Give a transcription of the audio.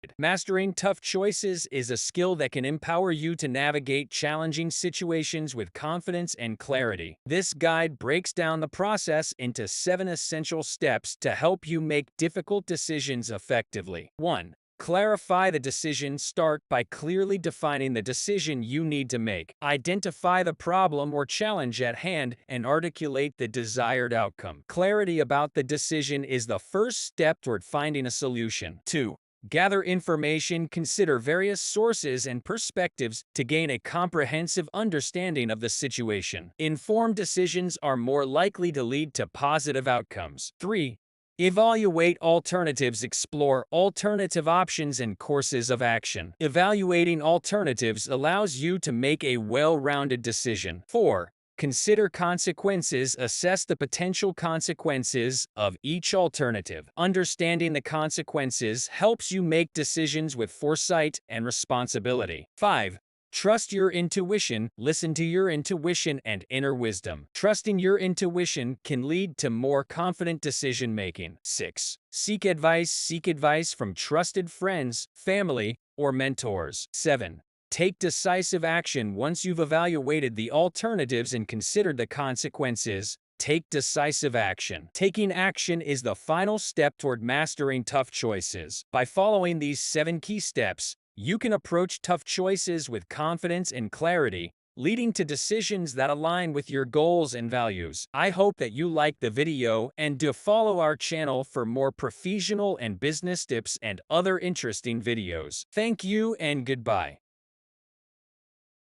guide. Mastering tough choices is a skill that can empower you to navigate challenging situations with confidence and clarity. This guide breaks down the process into 7 essential steps to help you make difficult decisions effectively. 1. Clarify the decision. Start by clearly defining the decision you need to make. Identify the problem or challenge at hand and articulate the desired outcome. Clarity about the decision is the first step toward finding a solution. 2. Gather information. Consider various sources and perspectives to gain a comprehensive understanding of the situation. Informed decisions are more likely to lead to positive outcomes. 3. Evaluate alternatives. Explore alternative options and courses of action. Evaluating alternatives allows you to make a well-rounded decision. 4. Consider consequences. Assess the potential consequences of each alternative. Understanding the consequences helps you make decisions with foresight and responsibility. 5. Trust your intuition. Listen to your intuition and inner wisdom. Trusting your intuition can lead to more confident decision-making. 6. Seek advice. Seek advice from trusted friends, family, or mentors. 7. Take decisive action. Once you've evaluated the alternatives and considered the consequences, take decisive action. Taking action is the final step toward mastering tough choices. By following these 7 key steps, you can approach tough choices with confidence and clarity, leading to decisions that align with your goals and values. I hope that you liked the video and do follow our channel for more professional and business tips and other interesting videos. Thank you and goodbye.